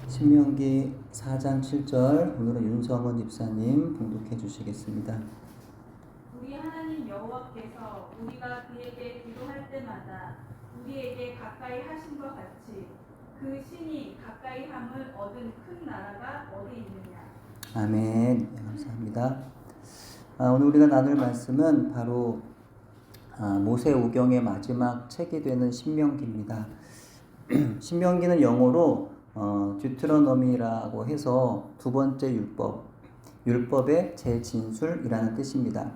신명기 4장 7절 오늘은 윤성원 집사님 봉독해 주시겠습니다. 우리 하나님 여호와께서 우리가 그에게 기도할 때마다 우리에게 가까이 하신 것 같이 그 신이 가까이 함을 얻은 큰 나라가 어디 있느냐. 아멘. 네, 감사합니다. 오늘 우리가 나눌 말씀은 바로 모세오경의 마지막 책이 되는 신명기입니다. 신명기는 영어로 듀트로노미라고 해서 두 번째 율법의 재진술이라는 뜻입니다.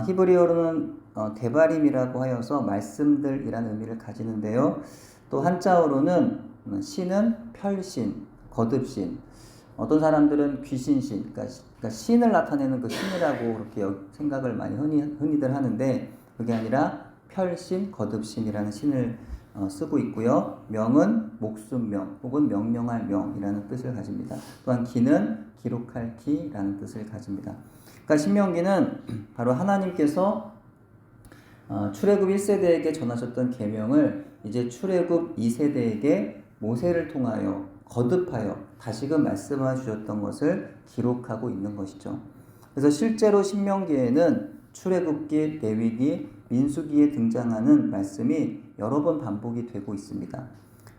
히브리어로는 데바림이라고 하여서 말씀들이라는 의미를 가지는데요. 또 한자어로는 신은 펼신, 거듭신, 어떤 사람들은 귀신신, 그러니까 신을 나타내는 그 신이라고 그렇게 생각을 많이 흔히들 하는데 그게 아니라 펼신, 거듭신이라는 신을 쓰고 있고요. 명은 목숨명 혹은 명령할 명이라는 뜻을 가집니다. 또한 기는 기록할 기라는 뜻을 가집니다. 그러니까 신명기는 바로 하나님께서 출애굽 1세대에게 전하셨던 계명을 이제 출애굽 2세대에게 모세를 통하여 거듭하여 다시금 말씀해 주셨던 것을 기록하고 있는 것이죠. 그래서 실제로 신명기에는 출애굽기, 레위기, 민수기에 등장하는 말씀이 여러 번 반복이 되고 있습니다.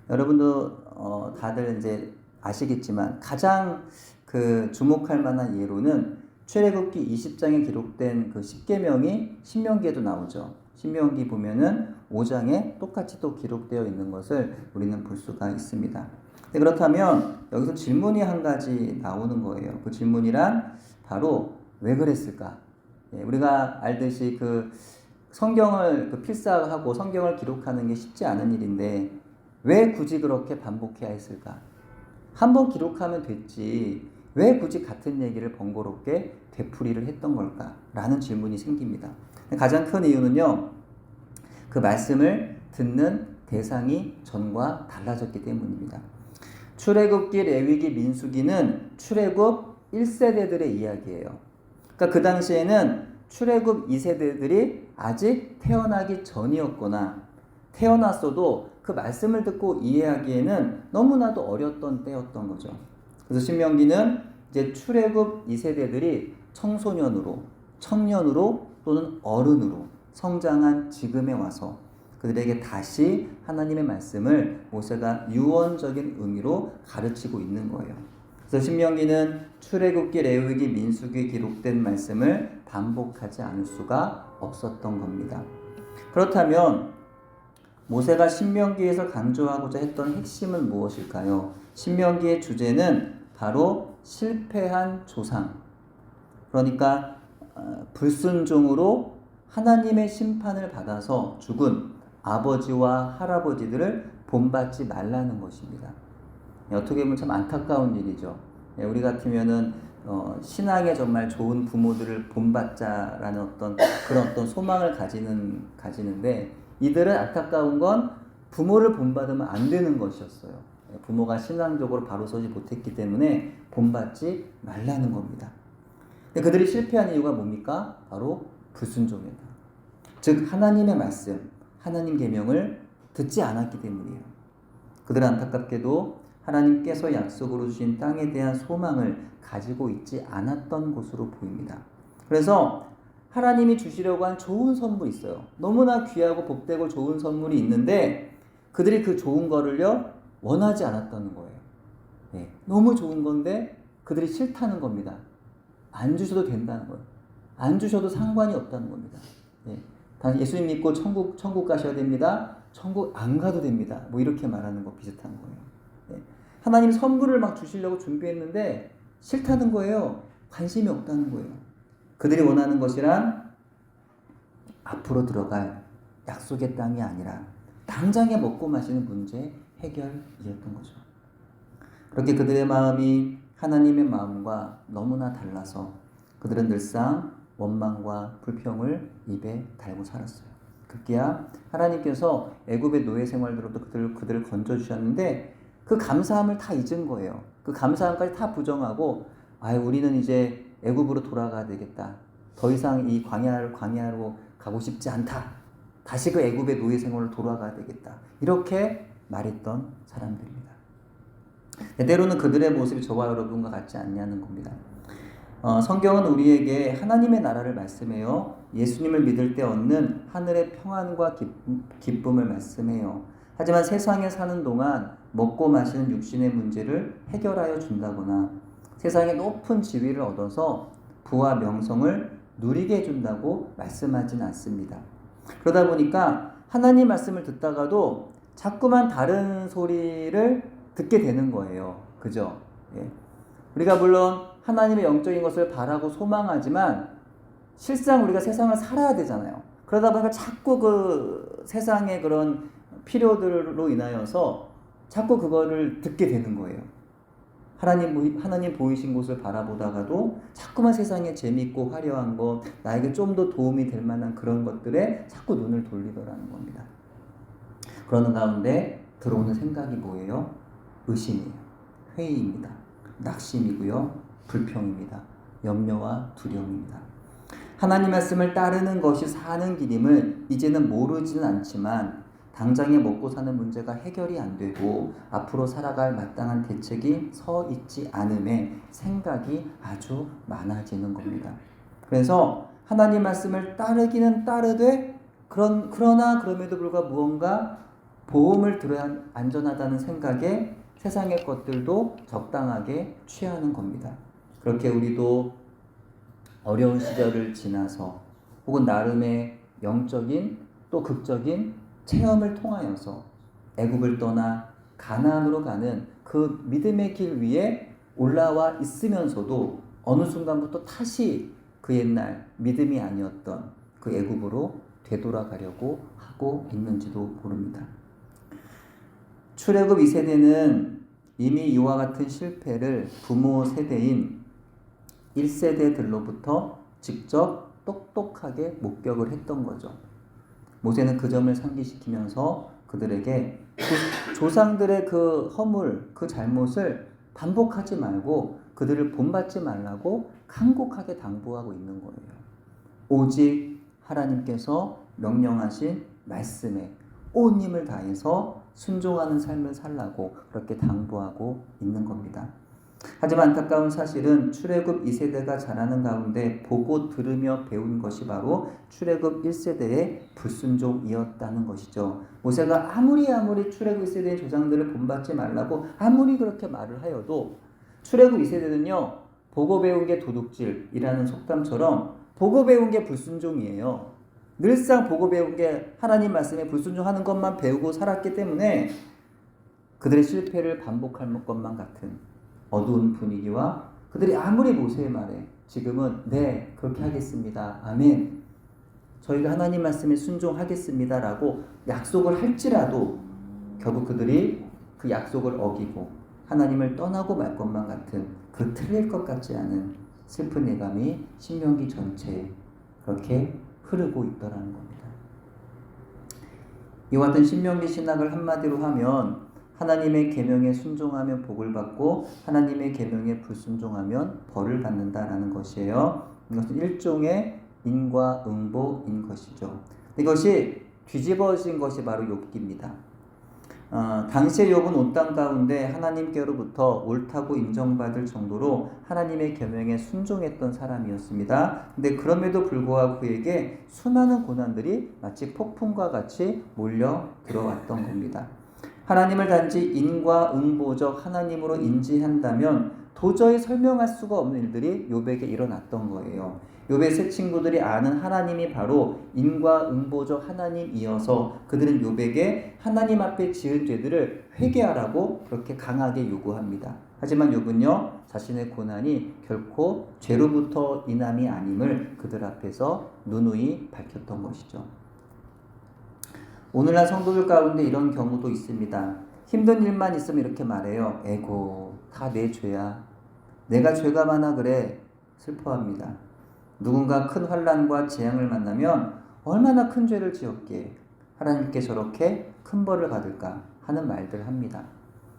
여러분도 다들 이제 아시겠지만 가장 주목할 만한 예로는 출애굽기 20장에 기록된 그 10계명이 신명기에도 나오죠. 신명기 보면은 5장에 똑같이 또 기록되어 있는 것을 우리는 볼 수가 있습니다. 그렇다면 여기서 질문이 한 가지 나오는 거예요. 그 질문이란 바로 왜 그랬을까? 우리가 알듯이 성경을 필사하고 성경을 기록하는 게 쉽지 않은 일인데 왜 굳이 그렇게 반복해야 했을까? 한번 기록하면 됐지 왜 굳이 같은 얘기를 번거롭게 되풀이를 했던 걸까? 라는 질문이 생깁니다. 가장 큰 이유는요, 그 말씀을 듣는 대상이 전과 달라졌기 때문입니다. 출애굽기, 레위기, 민수기는 출애굽 1세대들의 이야기예요. 그러니까 그 당시에는 출애굽 2세대들이 아직 태어나기 전이었거나 태어났어도 그 말씀을 듣고 이해하기에는 너무나도 어렸던 때였던 거죠. 그래서 신명기는 이제 출애굽 2세대들이 청소년으로, 청년으로 또는 어른으로 성장한 지금에 와서 그들에게 다시 하나님의 말씀을 모세가 유언적인 의미로 가르치고 있는 거예요. 그래서 신명기는 출애굽기, 레위기, 민수기에 기록된 말씀을 반복하지 않을 수가 없었던 겁니다. 그렇다면 모세가 신명기에서 강조하고자 했던 핵심은 무엇일까요? 신명기의 주제는 바로 실패한 조상, 그러니까 불순종으로 하나님의 심판을 받아서 죽은 아버지와 할아버지들을 본받지 말라는 것입니다. 어떻게 보면 참 안타까운 일이죠. 우리 같으면은 신앙에 정말 좋은 부모들을 본받자라는 그런 어떤 소망을 가지는데 이들은 안타까운 건 부모를 본받으면 안 되는 것이었어요. 부모가 신앙적으로 바로 서지 못했기 때문에 본받지 말라는 겁니다. 그들이 실패한 이유가 뭡니까? 바로 불순종이다. 즉 하나님의 말씀, 하나님 계명을 듣지 않았기 때문이에요. 그들은 안타깝게도 하나님께서 약속으로 주신 땅에 대한 소망을 가지고 있지 않았던 것으로 보입니다. 그래서 하나님이 주시려고 한 좋은 선물이 있어요. 너무나 귀하고 복되고 좋은 선물이 있는데 그들이 그 좋은 거를요 원하지 않았다는 거예요. 너무 좋은 건데 그들이 싫다는 겁니다. 안 주셔도 된다는 거예요. 안 주셔도 상관이 없다는 겁니다. 예수님 믿고 천국 가셔야 됩니다. 천국 안 가도 됩니다. 이렇게 말하는 거 비슷한 거예요. 하나님 선물을 막 주시려고 준비했는데 싫다는 거예요. 관심이 없다는 거예요. 그들이 원하는 것이란 앞으로 들어갈 약속의 땅이 아니라 당장에 먹고 마시는 문제 해결이었던 거죠. 그렇게 그들의 마음이 하나님의 마음과 너무나 달라서 그들은 늘상 원망과 불평을 입에 달고 살았어요. 급기야 하나님께서 애굽의 노예 생활로부터 그들을 건져주셨는데 그 감사함을 다 잊은 거예요. 그 감사함까지 다 부정하고 우리는 이제 애굽으로 돌아가야 되겠다. 더 이상 이 광야로 가고 싶지 않다. 다시 그 애굽의 노예 생활로 돌아가야 되겠다. 이렇게 말했던 사람들입니다. 때로는 그들의 모습이 저와 여러분과 같지 않냐는 겁니다. 성경은 우리에게 하나님의 나라를 말씀해요. 예수님을 믿을 때 얻는 하늘의 평안과 기쁨을 말씀해요. 하지만 세상에 사는 동안 먹고 마시는 육신의 문제를 해결하여 준다거나 세상의 높은 지위를 얻어서 부와 명성을 누리게 해준다고 말씀하진 않습니다. 그러다 보니까 하나님 말씀을 듣다가도 자꾸만 다른 소리를 듣게 되는 거예요. 그죠? 예. 우리가 물론 하나님의 영적인 것을 바라고 소망하지만 실상 우리가 세상을 살아야 되잖아요. 그러다 보니까 자꾸 그 세상의 그런 필요들로 인하여서 자꾸 그거를 듣게 되는 거예요. 하나님 보이신 곳을 바라보다가도 자꾸만 세상에 재밌고 화려한 것, 나에게 좀 더 도움이 될 만한 그런 것들에 자꾸 눈을 돌리더라는 겁니다. 그러는 가운데 들어오는 생각이 뭐예요? 의심이에요. 회의입니다. 낙심이고요. 불평입니다. 염려와 두려움입니다. 하나님 말씀을 따르는 것이 사는 길임을 이제는 모르지는 않지만 당장에 먹고 사는 문제가 해결이 안 되고 앞으로 살아갈 마땅한 대책이 서 있지 않음에 생각이 아주 많아지는 겁니다. 그래서 하나님 말씀을 따르기는 따르되 그러나 그럼에도 불구하고 무언가 보험을 들어야 안전하다는 생각에 세상의 것들도 적당하게 취하는 겁니다. 그렇게 우리도 어려운 시절을 지나서 혹은 나름의 영적인 또 극적인 체험을 통하여서 애굽을 떠나 가나안으로 가는 그 믿음의 길 위에 올라와 있으면서도 어느 순간부터 다시 그 옛날 믿음이 아니었던 그 애굽으로 되돌아가려고 하고 있는지도 모릅니다. 출애굽 2세대는 이미 이와 같은 실패를 부모 세대인 1세대들로부터 직접 똑똑하게 목격을 했던 거죠. 모세는 그 점을 상기시키면서 그들에게 조상들의 그 허물, 그 잘못을 반복하지 말고 그들을 본받지 말라고 간곡하게 당부하고 있는 거예요. 오직 하나님께서 명령하신 말씀에 온 힘을 다해서 순종하는 삶을 살라고 그렇게 당부하고 있는 겁니다. 하지만 안타까운 사실은 출애굽 2세대가 자라는 가운데 보고 들으며 배운 것이 바로 출애굽 1세대의 불순종이었다는 것이죠. 모세가 아무리 출애굽 1세대의 조상들을 본받지 말라고 아무리 그렇게 말을 하여도 출애굽 2세대는요. 보고 배운 게 도둑질이라는 속담처럼 보고 배운 게 불순종이에요. 늘상 보고 배운 게 하나님 말씀에 불순종하는 것만 배우고 살았기 때문에 그들의 실패를 반복할 것만 같은 어두운 분위기와 그들이 아무리 모세의 말에 지금은 네 그렇게 하겠습니다. 아멘. 저희가 하나님 말씀에 순종하겠습니다 라고 약속을 할지라도 결국 그들이 그 약속을 어기고 하나님을 떠나고 말 것만 같은 그 틀릴 것 같지 않은 슬픈 예감이 신명기 전체에 그렇게 흐르고 있더라는 겁니다. 이와 같은 신명기 신학을 한마디로 하면 하나님의 계명에 순종하면 복을 받고 하나님의 계명에 불순종하면 벌을 받는다라는 것이에요. 이것은 일종의 인과응보인 것이죠. 이것이 뒤집어진 것이 바로 욥기입니다. 당시의 욥은 온 땅 가운데 하나님께로부터 옳다고 인정받을 정도로 하나님의 계명에 순종했던 사람이었습니다. 근데 그럼에도 불구하고 그에게 수많은 고난들이 마치 폭풍과 같이 몰려 들어왔던 겁니다. 하나님을 단지 인과응보적 하나님으로 인지한다면 도저히 설명할 수가 없는 일들이 욥에게 일어났던 거예요. 욥의 세 친구들이 아는 하나님이 바로 인과응보적 하나님이어서 그들은 욥에게 하나님 앞에 지은 죄들을 회개하라고 그렇게 강하게 요구합니다. 하지만 욥은요 자신의 고난이 결코 죄로부터 인함이 아님을 그들 앞에서 누누이 밝혔던 것이죠. 오늘날 성도들 가운데 이런 경우도 있습니다. 힘든 일만 있으면 이렇게 말해요. 에고 다 내 죄야. 내가 죄가 많아 그래. 슬퍼합니다. 누군가 큰 환난과 재앙을 만나면 얼마나 큰 죄를 지었기에 하나님께 저렇게 큰 벌을 받을까 하는 말들을 합니다.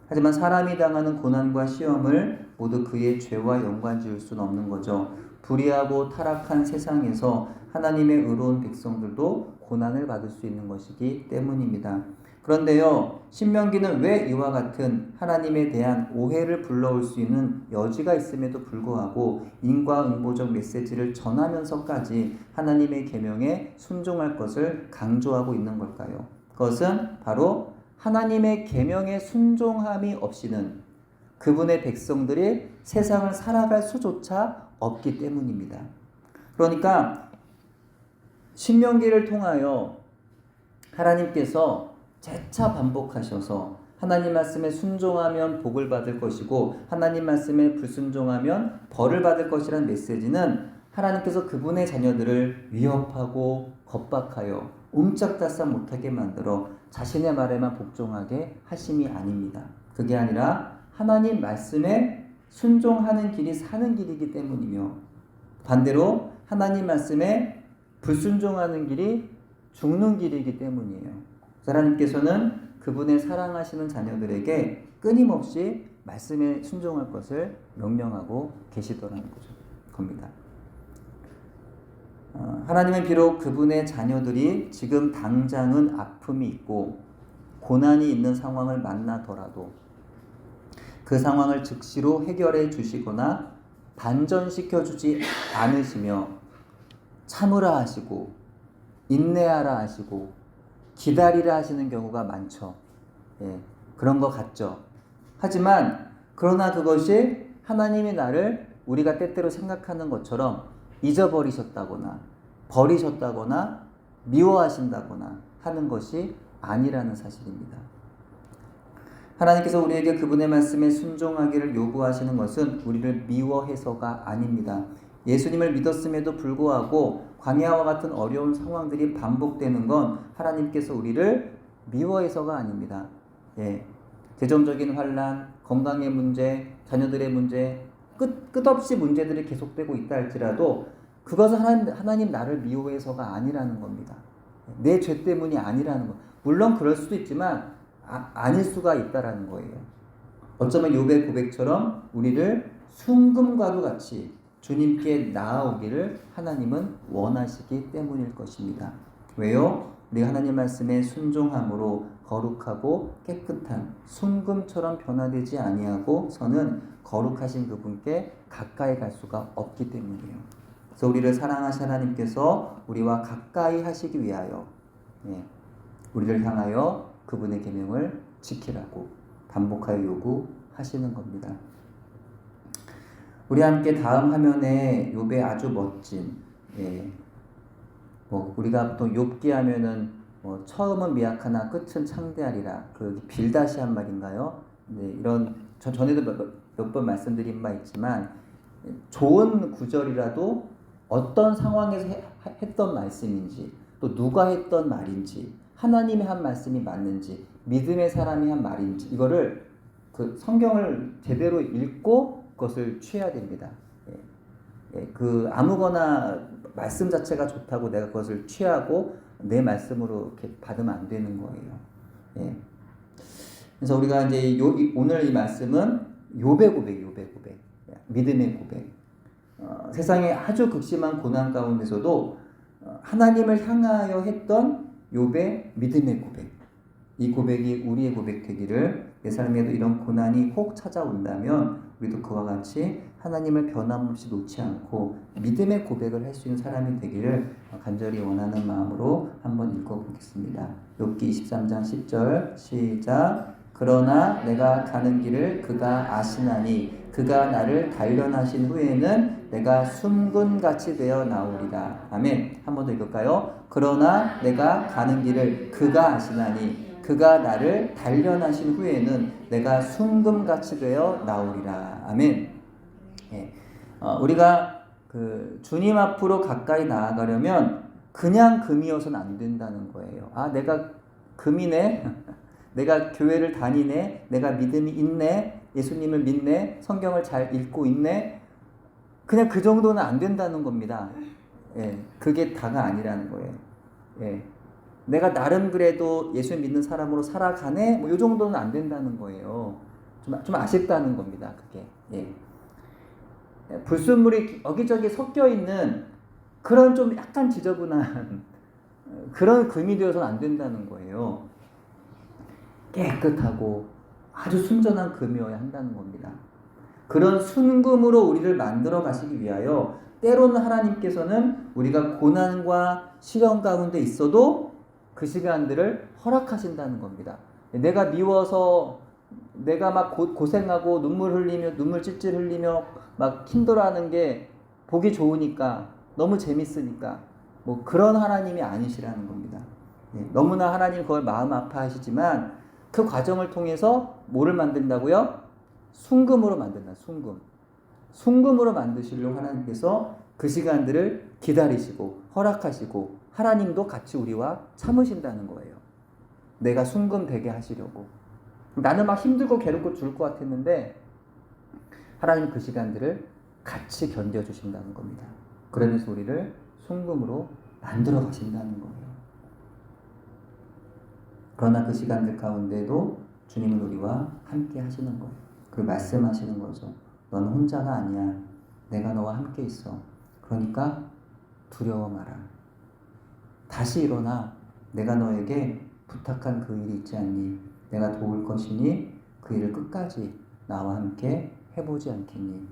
하지만 사람이 당하는 고난과 시험을 모두 그의 죄와 연관지을 수는 없는 거죠. 불의하고 타락한 세상에서 하나님의 의로운 백성들도 고난을 받을 수 있는 것이기 때문입니다. 그런데요, 신명기는 왜 이와 같은 하나님에 대한 오해를 불러올 수 있는 여지가 있음에도 불구하고 인과응보적 메시지를 전하면서까지 하나님의 계명에 순종할 것을 강조하고 있는 걸까요? 그것은 바로 하나님의 계명에 순종함이 없이는 그분의 백성들이 세상을 살아갈 수조차 없기 때문입니다. 그러니까 신명기를 통하여 하나님께서 재차 반복하셔서 하나님 말씀에 순종하면 복을 받을 것이고 하나님 말씀에 불순종하면 벌을 받을 것이라는 메시지는 하나님께서 그분의 자녀들을 위협하고 겁박하여 옴짝달싹 못하게 만들어 자신의 말에만 복종하게 하심이 아닙니다. 그게 아니라 하나님 말씀에 순종하는 길이 사는 길이기 때문이며 반대로 하나님 말씀에 불순종하는 길이 죽는 길이기 때문이에요. 하나님께서는 그분의 사랑하시는 자녀들에게 끊임없이 말씀에 순종할 것을 명령하고 계시더라는 겁니다. 하나님은 비록 그분의 자녀들이 지금 당장은 아픔이 있고 고난이 있는 상황을 만나더라도 그 상황을 즉시로 해결해 주시거나 반전시켜 주지 않으시며 참으라 하시고 인내하라 하시고 기다리라 하시는 경우가 많죠. 예, 그런 것 같죠. 하지만 그러나 그것이 하나님이 나를 우리가 때때로 생각하는 것처럼 잊어버리셨다거나 버리셨다거나 미워하신다거나 하는 것이 아니라는 사실입니다. 하나님께서 우리에게 그분의 말씀에 순종하기를 요구하시는 것은 우리를 미워해서가 아닙니다. 예수님을 믿었음에도 불구하고 광야와 같은 어려운 상황들이 반복되는 건 하나님께서 우리를 미워해서가 아닙니다. 예, 재정적인 환난, 건강의 문제, 자녀들의 문제, 끝없이 문제들이 계속되고 있다 할지라도 그것은 하나님 나를 미워해서가 아니라는 겁니다. 내 죄 때문이 아니라는 것. 물론 그럴 수도 있지만 아닐 수가 있다라는 거예요. 어쩌면 욥의 고백처럼 우리를 순금과도 같이 주님께 나아오기를 하나님은 원하시기 때문일 것입니다. 왜요? 우리 하나님 말씀에 순종함으로 거룩하고 깨끗한 순금처럼 변화되지 아니하고서는 거룩하신 그분께 가까이 갈 수가 없기 때문이에요. 그래서 우리를 사랑하신 하나님께서 우리와 가까이 하시기 위하여 우리를 향하여 그분의 계명을 지키라고 반복하여 요구하시는 겁니다. 우리 함께 다음 화면에 욥의 아주 멋진 우리가 보통 욥기 하면은 처음은 미약하나 끝은 창대하리라 그 빌다시한 말인가요? 이런 전에도 몇 번 말씀드린 바 있지만 좋은 구절이라도 어떤 상황에서 했던 말씀인지 또 누가 했던 말인지 하나님이 한 말씀이 맞는지 믿음의 사람이 한 말인지 이거를 그 성경을 제대로 읽고 그것을 취해야 됩니다. 그 아무거나 말씀 자체가 좋다고 내가 그것을 취하고 내 말씀으로 이렇게 받으면 안 되는 거예요. 그래서 우리가 이제 오늘 이 말씀은 욥의 고백, 믿음의 고백. 세상에 아주 극심한 고난 가운데서도 하나님을 향하여 했던 욥의 믿음의 고백. 이 고백이 우리의 고백 되기를 내 삶에도 이런 고난이 혹 찾아온다면 우리도 그와 같이 하나님을 변함없이 놓지 않고 믿음의 고백을 할 수 있는 사람이 되기를 간절히 원하는 마음으로 한번 읽어보겠습니다. 욥기 23장 10절 시작. 그러나 내가 가는 길을 그가 아시나니 그가 나를 단련하신 후에는 내가 순금같이 되어 나오리라. 아멘. 한 번 더 읽을까요? 그러나 내가 가는 길을 그가 아시나니 그가 나를 단련하신 후에는 내가 순금같이 되어 나오리라. 아멘. 우리가 그 주님 앞으로 가까이 나아가려면 그냥 금이어서는 안 된다는 거예요. 내가 금이네. 내가 교회를 다니네. 내가 믿음이 있네. 예수님을 믿네. 성경을 잘 읽고 있네. 그냥 그 정도는 안 된다는 겁니다. 그게 다가 아니라는 거예요. 내가 나름 그래도 예수 믿는 사람으로 살아가네? 이 정도는 안 된다는 거예요. 좀 아쉽다는 겁니다. 그게. 불순물이 여기저기 섞여 있는 그런 좀 약간 지저분한 그런 금이 되어서는 안 된다는 거예요. 깨끗하고 아주 순전한 금이어야 한다는 겁니다. 그런 순금으로 우리를 만들어 가시기 위하여 때로는 하나님께서는 우리가 고난과 시련 가운데 있어도 그 시간들을 허락하신다는 겁니다. 내가 미워서 내가 막 고생하고 눈물 흘리며 눈물 찔찔 흘리며 막 힘들어하는 게 보기 좋으니까 너무 재밌으니까 뭐 그런 하나님이 아니시라는 겁니다. 너무나 하나님 그걸 마음 아파하시지만 그 과정을 통해서 뭐를 만든다고요? 순금으로 만든다. 순금으로 만드시려고 하나님께서 그 시간들을 기다리시고 허락하시고 하나님도 같이 우리와 참으신다는 거예요. 내가 순금 되게 하시려고. 나는 막 힘들고 괴롭고 죽을 것 같았는데 하나님 그 시간들을 같이 견뎌주신다는 겁니다. 그러면서 우리를 순금으로 만들어 가신다는 거예요. 그러나 그 시간들 가운데도 주님은 우리와 함께 하시는 거예요. 그리고 말씀하시는 거죠. 너는 혼자가 아니야. 내가 너와 함께 있어. 그러니까 두려워 마라. 다시 일어나. 내가 너에게 부탁한 그 일이 있지 않니? 내가 도울 것이니 그 일을 끝까지 나와 함께 해보지 않겠니?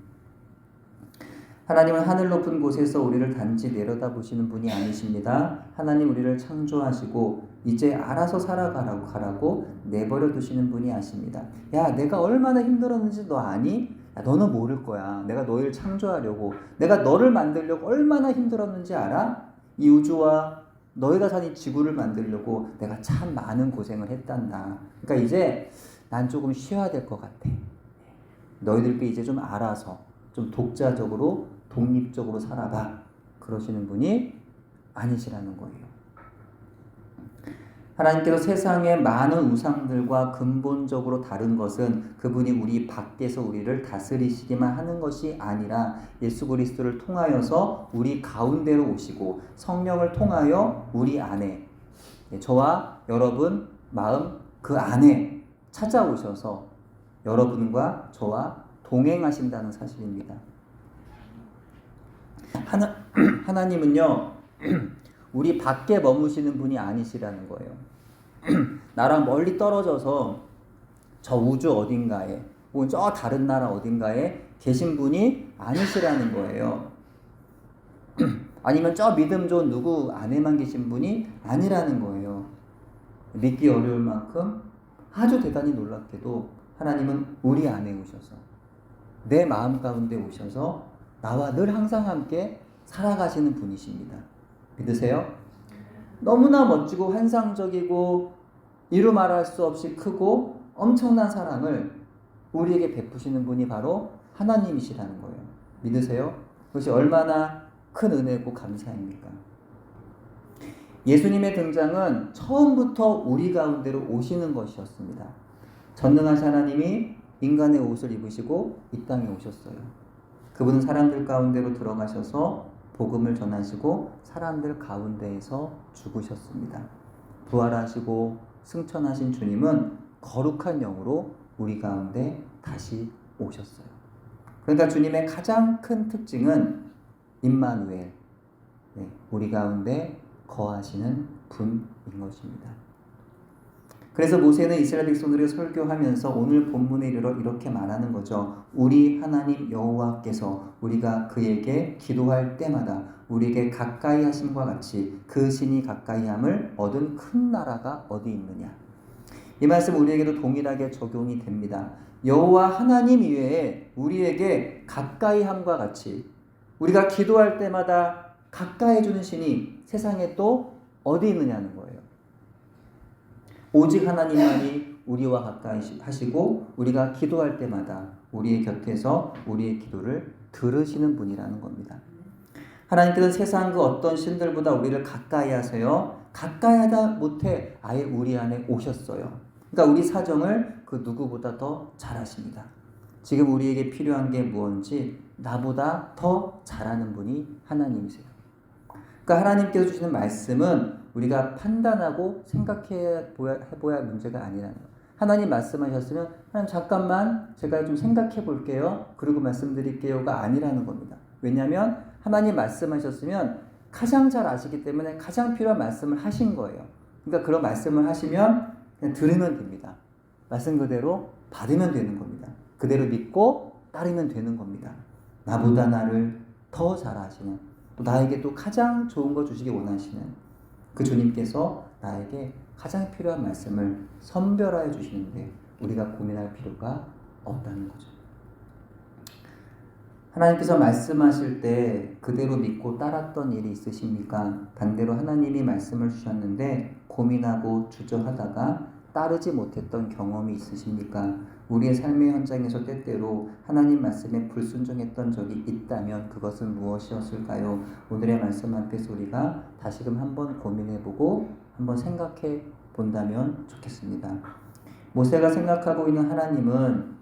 하나님은 하늘 높은 곳에서 우리를 단지 내려다보시는 분이 아니십니다. 하나님 우리를 창조하시고 이제 알아서 살아가라고 내버려 두시는 분이 아십니다. 야, 내가 얼마나 힘들었는지 너 아니? 야, 너는 모를 거야. 내가 너희를 창조하려고, 내가 너를 만들려고 얼마나 힘들었는지 알아? 이 우주와 너희가 사는 지구를 만들려고 내가 참 많은 고생을 했단다. 그러니까 이제 난 조금 쉬어야 될 것 같아. 너희들끼리 이제 좀 알아서 좀 독자적으로 독립적으로 살아봐. 그러시는 분이 아니시라는 거예요. 하나님께서 세상의 많은 우상들과 근본적으로 다른 것은 그분이 우리 밖에서 우리를 다스리시기만 하는 것이 아니라 예수 그리스도를 통하여서 우리 가운데로 오시고 성령을 통하여 우리 안에, 저와 여러분 마음 그 안에 찾아오셔서 여러분과 저와 동행하신다는 사실입니다. 하나님은요, 우리 밖에 머무시는 분이 아니시라는 거예요. 나랑 멀리 떨어져서 저 우주 어딘가에 혹은 저 다른 나라 어딘가에 계신 분이 아니시라는 거예요. 아니면 저 믿음 좋은 누구 안에만 계신 분이 아니라는 거예요. 믿기 어려울 만큼 아주 대단히 놀랍게도 하나님은 우리 안에 오셔서 내 마음 가운데 오셔서 나와 늘 항상 함께 살아가시는 분이십니다. 믿으세요? 너무나 멋지고 환상적이고 이루 말할 수 없이 크고 엄청난 사랑을 우리에게 베푸시는 분이 바로 하나님이시라는 거예요. 믿으세요? 그것이 얼마나 큰 은혜고 감사입니까? 예수님의 등장은 처음부터 우리 가운데로 오시는 것이었습니다. 전능하신 하나님이 인간의 옷을 입으시고 이 땅에 오셨어요. 그분은 사람들 가운데로 들어가셔서 복음을 전하시고 사람들 가운데에서 죽으셨습니다. 부활하시고 승천하신 주님은 거룩한 영으로 우리 가운데 다시 오셨어요. 그러니까 주님의 가장 큰 특징은 임마누엘, 우리 가운데 거하시는 분인 것입니다. 그래서 모세는 이스라엘 백성들에게 설교하면서 오늘 본문에 이르러 이렇게 말하는 거죠. 우리 하나님 여호와께서 우리가 그에게 기도할 때마다 우리에게 가까이 하심과 같이 그 신이 가까이 함을 얻은 큰 나라가 어디 있느냐. 이 말씀 우리에게도 동일하게 적용이 됩니다. 여호와 하나님 이외에 우리에게 가까이 함과 같이 우리가 기도할 때마다 가까이 해주는 신이 세상에 또 어디 있느냐는 거예요. 오직 하나님만이 우리와 가까이 하시고 우리가 기도할 때마다 우리의 곁에서 우리의 기도를 들으시는 분이라는 겁니다. 하나님께서는 세상 그 어떤 신들보다 우리를 가까이 하세요. 가까이 하다 못해 아예 우리 안에 오셨어요. 그러니까 우리 사정을 그 누구보다 더 잘 아십니다. 지금 우리에게 필요한 게 무엇인지 나보다 더 잘하는 분이 하나님이세요. 그러니까 하나님께서 주시는 말씀은 우리가 판단하고 생각해봐야 문제가 아니라는 거예요. 하나님 말씀하셨으면 하나님 잠깐만 제가 좀 생각해 볼게요. 그리고 말씀드릴게요가 아니라는 겁니다. 왜냐하면 하나님 말씀하셨으면 가장 잘 아시기 때문에 가장 필요한 말씀을 하신 거예요. 그러니까 그런 말씀을 하시면 그냥 들으면 됩니다. 말씀 그대로 받으면 되는 겁니다. 그대로 믿고 따르면 되는 겁니다. 나보다 나를 더 잘 아시는, 또 나에게 또 가장 좋은 거 주시기 원하시는 그 주님께서 나에게 가장 필요한 말씀을 선별하여 주시는데 우리가 고민할 필요가 없다는 거죠. 하나님께서 말씀하실 때 그대로 믿고 따랐던 일이 있으십니까? 반대로 하나님이 말씀을 주셨는데 고민하고 주저하다가 따르지 못했던 경험이 있으십니까? 우리의 삶의 현장에서 때때로 하나님 말씀에 불순종했던 적이 있다면 그것은 무엇이었을까요? 오늘의 말씀 앞에서 우리가 다시금 한번 고민해보고 한번 생각해 본다면 좋겠습니다. 모세가 생각하고 있는 하나님은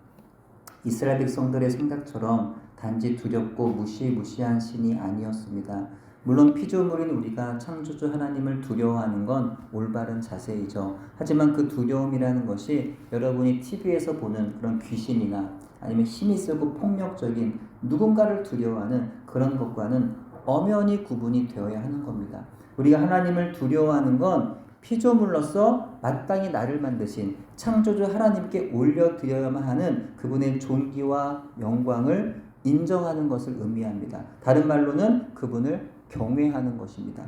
이스라엘 백성들의 생각처럼 단지 두렵고 무시무시한 신이 아니었습니다. 물론 피조물인 우리가 창조주 하나님을 두려워하는 건 올바른 자세이죠. 하지만 그 두려움이라는 것이 여러분이 TV에서 보는 그런 귀신이나 아니면 힘이 세고 폭력적인 누군가를 두려워하는 그런 것과는 엄연히 구분이 되어야 하는 겁니다. 우리가 하나님을 두려워하는 건 피조물로서 마땅히 나를 만드신 창조주 하나님께 올려드려야만 하는 그분의 존귀와 영광을 인정하는 것을 의미합니다. 다른 말로는 그분을 경외하는 것입니다.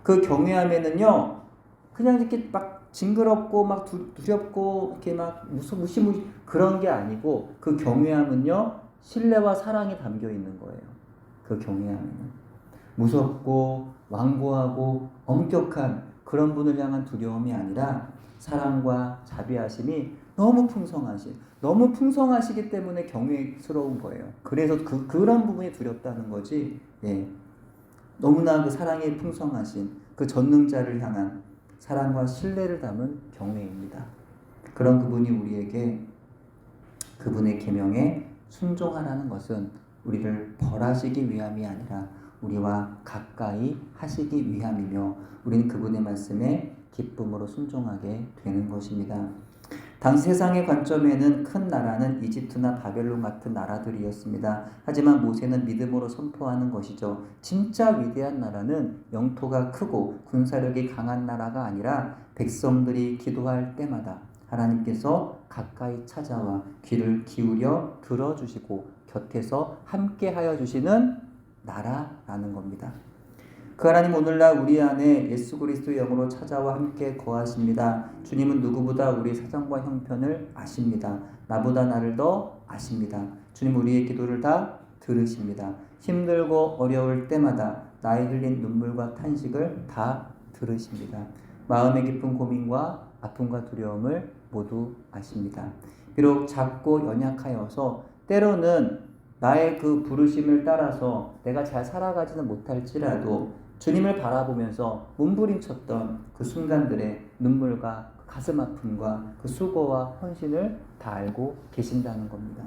그 경외함에는요, 그냥 이렇게 막 징그럽고 막 두렵고 이렇게 막 무시무시 그런 게 아니고 그 경외함은요, 신뢰와 사랑이 담겨 있는 거예요. 그 경외함에는 무섭고 완고하고 엄격한 그런 분을 향한 두려움이 아니라 사랑과 자비하심이 너무 풍성하시기 때문에 경외스러운 거예요. 그래서 그런 부분이 두렵다는 거지. 예. 너무나 그 사랑이 풍성하신 그 전능자를 향한 사랑과 신뢰를 담은 경외입니다. 그런 그분이 우리에게 그분의 계명에 순종하라는 것은 우리를 벌하시기 위함이 아니라 우리와 가까이 하시기 위함이며 우리는 그분의 말씀에 기쁨으로 순종하게 되는 것입니다. 당시 세상의 관점에는 큰 나라는 이집트나 바벨론 같은 나라들이었습니다. 하지만 모세는 믿음으로 선포하는 것이죠. 진짜 위대한 나라는 영토가 크고 군사력이 강한 나라가 아니라 백성들이 기도할 때마다 하나님께서 가까이 찾아와 귀를 기울여 들어주시고 곁에서 함께하여 주시는 나라라는 겁니다. 그 하나님 오늘날 우리 안에 예수 그리스도의 영으로 찾아와 함께 거하십니다. 주님은 누구보다 우리 사정과 형편을 아십니다. 나보다 나를 더 아십니다. 주님 우리의 기도를 다 들으십니다. 힘들고 어려울 때마다 나의 흘린 눈물과 탄식을 다 들으십니다. 마음의 깊은 고민과 아픔과 두려움을 모두 아십니다. 비록 작고 연약하여서 때로는 나의 그 부르심을 따라서 내가 잘 살아가지는 못할지라도 주님을 바라보면서 몸부림쳤던 그 순간들의 눈물과 가슴 아픔과 그 수고와 헌신을 다 알고 계신다는 겁니다.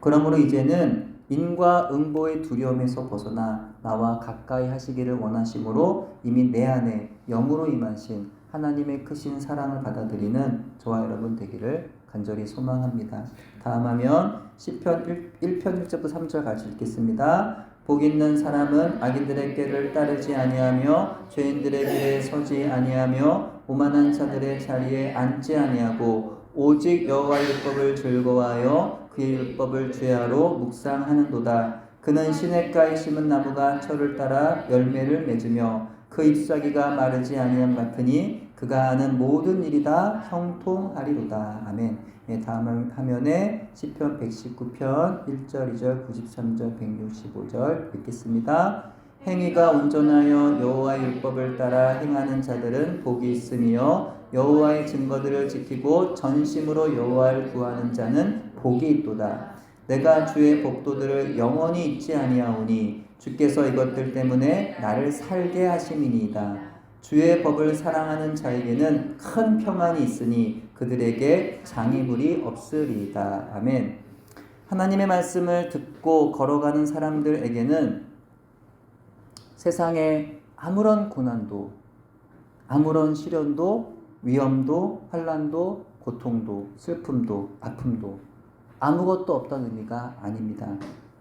그러므로 이제는 인과응보의 두려움에서 벗어나 나와 가까이 하시기를 원하심으로 이미 내 안에 영으로 임하신 하나님의 크신 사랑을 받아들이는 저와 여러분 되기를 간절히 소망합니다. 다음 화면 시편 1편 1절부터 3절 같이 읽겠습니다. 복 있는 사람은 악인들의 꾀를 따르지 아니하며 죄인들의 길에 서지 아니하며 오만한 자들의 자리에 앉지 아니하고 오직 여호와의 율법을 즐거워하여 그의 율법을 주야로 묵상하는도다. 그는 시냇가에 심은 나무가 철을 따라 열매를 맺으며 그 잎사귀가 마르지 아니함 같으니 그가 하는 모든 일이 다 형통하리로다. 아멘. 네, 다음 화면에 시편 119편 1절, 2절, 93절, 165절 읽겠습니다. 행위가 온전하여 여호와의 율법을 따라 행하는 자들은 복이 있으며 여호와의 증거들을 지키고 전심으로 여호와를 구하는 자는 복이 있도다. 내가 주의 법도들을 영원히 잊지 아니하오니 주께서 이것들 때문에 나를 살게 하심이니이다. 주의 법을 사랑하는 자에게는 큰 평안이 있으니 그들에게 장애물이 없으리이다. 아멘. 하나님의 말씀을 듣고 걸어가는 사람들에게는 세상에 아무런 고난도, 아무런 시련도, 위험도, 환난도, 고통도, 슬픔도, 아픔도 아무것도 없다는 의미가 아닙니다.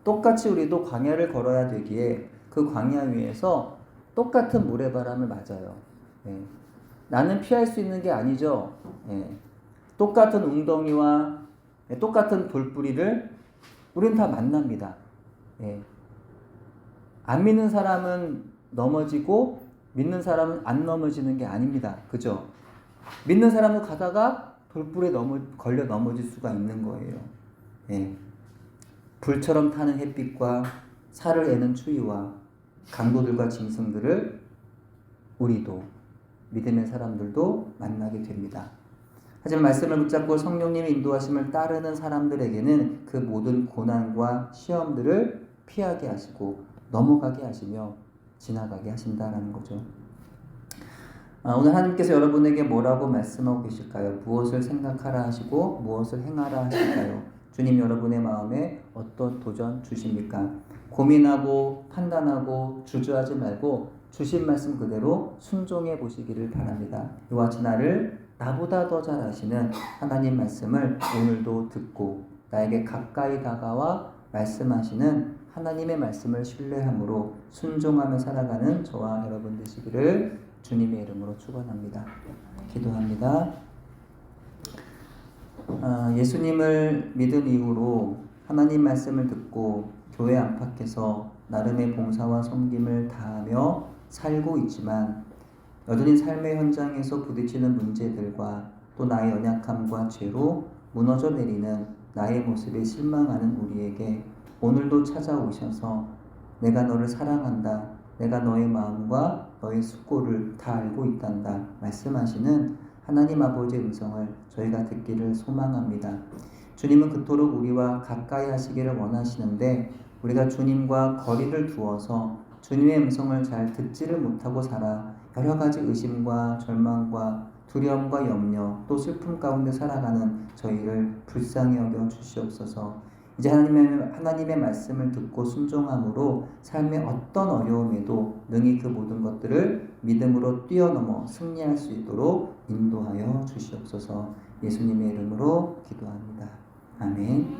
똑같이 우리도 광야를 걸어야 되기에 그 광야 위에서 똑같은 모래바람을 맞아요. 예. 나는 피할 수 있는 게 아니죠. 예. 똑같은 웅덩이와 똑같은 돌뿌리를 우리는 다 만납니다. 예. 안 믿는 사람은 넘어지고 믿는 사람은 안 넘어지는 게 아닙니다. 그죠? 믿는 사람은 가다가 돌불에 걸려 넘어질 수가 있는 거예요. 예. 불처럼 타는 햇빛과 살을 애는 추위와 강도들과 짐승들을 우리도 믿음의 사람들도 만나게 됩니다. 하지만 말씀을 붙잡고 성령님의 인도하심을 따르는 사람들에게는 그 모든 고난과 시험들을 피하게 하시고 넘어가게 하시며 지나가게 하신다라는 거죠. 오늘 하나님께서 여러분에게 뭐라고 말씀하고 계실까요? 무엇을 생각하라 하시고 무엇을 행하라 하실까요? 주님 여러분의 마음에 어떤 도전 주십니까? 고민하고 판단하고 주저하지 말고 주신 말씀 그대로 순종해 보시기를 바랍니다. 이와 같이 나를 나보다 더 잘 아시는 하나님 말씀을 오늘도 듣고 나에게 가까이 다가와 말씀하시는 하나님의 말씀을 신뢰함으로 순종하며 살아가는 저와 여러분 되시기를 주님의 이름으로 축원합니다. 기도합니다. 예수님을 믿은 이후로 하나님 말씀을 듣고 교회 안팎에서 나름의 봉사와 섬김을 다하며 살고 있지만 여전히 삶의 현장에서 부딪히는 문제들과 또 나의 연약함과 죄로 무너져 내리는 나의 모습에 실망하는 우리에게 오늘도 찾아오셔서 내가 너를 사랑한다. 내가 너의 마음과 너의 숙고를 다 알고 있단다. 말씀하시는 하나님 아버지의 음성을 저희가 듣기를 소망합니다. 주님은 그토록 우리와 가까이 하시기를 원하시는데 우리가 주님과 거리를 두어서 주님의 음성을 잘 듣지를 못하고 살아 여러 가지 의심과 절망과 두려움과 염려 또 슬픔 가운데 살아가는 저희를 불쌍히 여겨 주시옵소서. 이제 하나님의 말씀을 듣고 순종함으로 삶의 어떤 어려움에도 능히 그 모든 것들을 믿음으로 뛰어넘어 승리할 수 있도록 인도하여 주시옵소서. 예수님의 이름으로 기도합니다. 아멘.